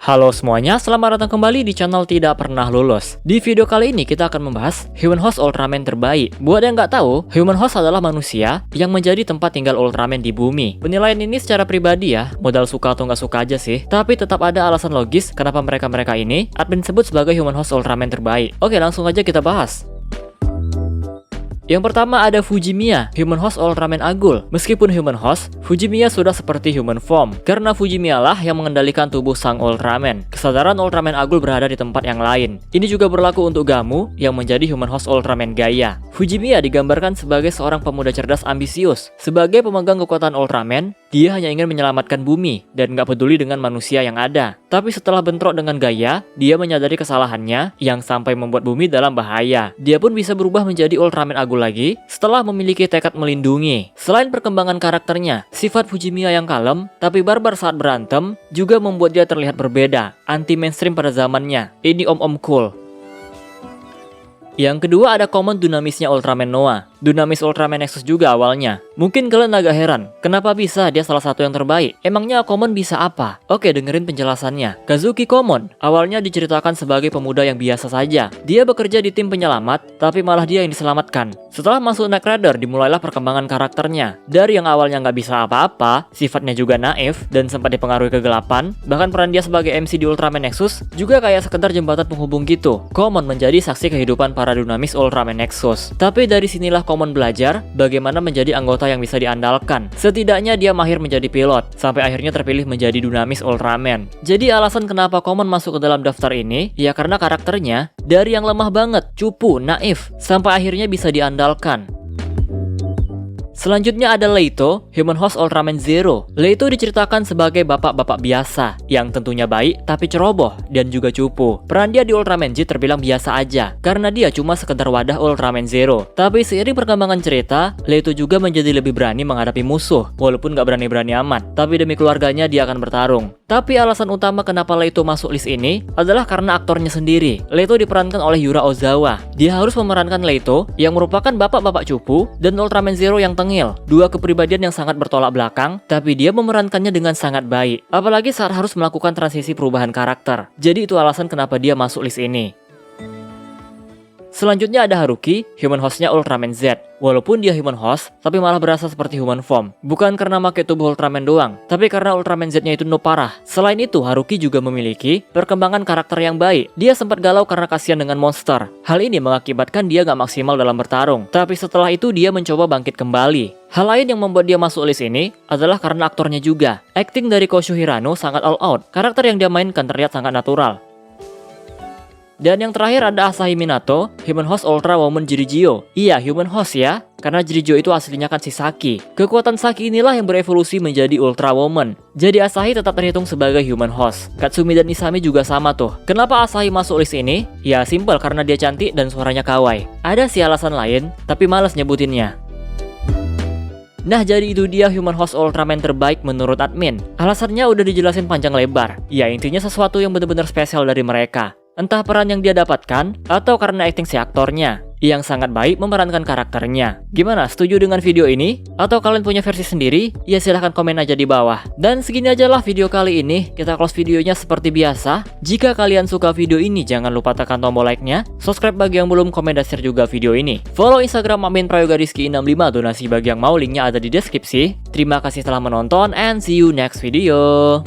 Halo semuanya, selamat datang kembali di channel Tidak Pernah Lulus. Di video kali ini kita akan membahas Human Host Ultraman terbaik. Buat yang nggak tahu, Human Host adalah manusia yang menjadi tempat tinggal Ultraman di bumi. Penilaian ini secara pribadi ya, modal suka atau nggak suka aja sih. Tapi tetap ada alasan logis kenapa mereka ini admin sebut sebagai Human Host Ultraman terbaik. Oke, langsung aja kita bahas. Yang pertama ada Fujimiya, Human Host Ultraman Agul. Meskipun Human Host, Fujimiya sudah seperti Human Form, karena Fujimiya lah yang mengendalikan tubuh sang Ultraman. Kesadaran Ultraman Agul berada di tempat yang lain. Ini juga berlaku untuk Gamu yang menjadi Human Host Ultraman Gaia. Fujimiya digambarkan sebagai seorang pemuda cerdas ambisius. Sebagai pemegang kekuatan Ultraman, dia hanya ingin menyelamatkan bumi dan nggak peduli dengan manusia yang ada. Tapi setelah bentrok dengan Gaia, dia menyadari kesalahannya yang sampai membuat bumi dalam bahaya. Dia pun bisa berubah menjadi Ultraman Agul lagi setelah memiliki tekad melindungi. Selain perkembangan karakternya, sifat Fujimiya yang kalem tapi barbar saat berantem juga membuat dia terlihat berbeda, anti mainstream pada zamannya. Ini om-om cool. Yang kedua ada Common dinamisnya Ultraman Noah. Dynamis Ultraman Nexus juga awalnya. Mungkin kalian agak heran, kenapa bisa dia salah satu yang terbaik? Emangnya Common bisa apa? Oke, dengerin penjelasannya. Kazuki Common awalnya diceritakan sebagai pemuda yang biasa saja. Dia bekerja di tim penyelamat, tapi malah dia yang diselamatkan. Setelah masuk Knight Rider, dimulailah perkembangan karakternya. Dari yang awalnya nggak bisa apa-apa, sifatnya juga naif, dan sempat dipengaruhi kegelapan, bahkan peran dia sebagai MC di Ultraman Nexus juga kayak sekedar jembatan penghubung gitu. Common menjadi saksi kehidupan para dinamis Ultraman Nexus. Tapi dari sinilah Common belajar bagaimana menjadi anggota yang bisa diandalkan. Setidaknya dia mahir menjadi pilot, sampai akhirnya terpilih menjadi dinamis Ultraman. Jadi alasan kenapa Common masuk ke dalam daftar ini, ya karena karakternya dari yang lemah banget, cupu, naif, sampai akhirnya bisa diandalkan. Selanjutnya ada Leito, Human Host Ultraman Zero. Leito diceritakan sebagai bapak-bapak biasa, yang tentunya baik tapi ceroboh dan juga cupu. Peran dia di Ultraman Z terbilang biasa aja, karena dia cuma sekedar wadah Ultraman Zero. Tapi seiring perkembangan cerita, Leito juga menjadi lebih berani menghadapi musuh, walaupun gak berani-berani amat. Tapi demi keluarganya dia akan bertarung. Tapi alasan utama kenapa Leito masuk list ini adalah karena aktornya sendiri. Leito diperankan oleh Yura Ozawa. Dia harus memerankan Leito yang merupakan bapak-bapak cupu dan Ultraman Zero yang tengil. Dua kepribadian yang sangat bertolak belakang, tapi dia memerankannya dengan sangat baik. Apalagi saat harus melakukan transisi perubahan karakter. Jadi itu alasan kenapa dia masuk list ini. Selanjutnya ada Haruki, Human Host-nya Ultraman Z. Walaupun dia Human Host, tapi malah berasa seperti Human Form. Bukan karena pakai tubuh Ultraman doang, tapi karena Ultraman Z-nya itu no parah. Selain itu, Haruki juga memiliki perkembangan karakter yang baik. Dia sempat galau karena kasihan dengan monster. Hal ini mengakibatkan dia gak maksimal dalam bertarung. Tapi setelah itu dia mencoba bangkit kembali. Hal lain yang membuat dia masuk list ini adalah karena aktornya juga. Acting dari Kosho Hirano sangat all out. Karakter yang dia mainkan terlihat sangat natural. Dan yang terakhir ada Asahi Minato, Human Host Ultra Woman Jirijio. Iya, Human Host ya, karena Jirijio itu aslinya kan si Saki. Kekuatan Saki inilah yang berevolusi menjadi Ultra Woman. Jadi Asahi tetap terhitung sebagai Human Host. Katsumi dan Isami juga sama tuh. Kenapa Asahi masuk list ini? Ya simple, karena dia cantik dan suaranya kawaii. Ada sih alasan lain, tapi malas nyebutinnya. Nah, jadi itu dia Human Host Ultraman terbaik menurut admin. Alasannya udah dijelasin panjang lebar. Ya, intinya sesuatu yang benar-benar spesial dari mereka. Entah peran yang dia dapatkan, atau karena acting si aktornya yang sangat baik memerankan karakternya. Gimana, setuju dengan video ini? Atau kalian punya versi sendiri? Ya silahkan komen aja di bawah. Dan segini aja lah video kali ini. Kita close videonya seperti biasa. Jika kalian suka video ini, jangan lupa tekan tombol like-nya. Subscribe bagi yang belum, komen dan share juga video ini. Follow Instagram admin Prayoga_Rizky65, donasi bagi yang mau, linknya ada di deskripsi. Terima kasih telah menonton and see you next video.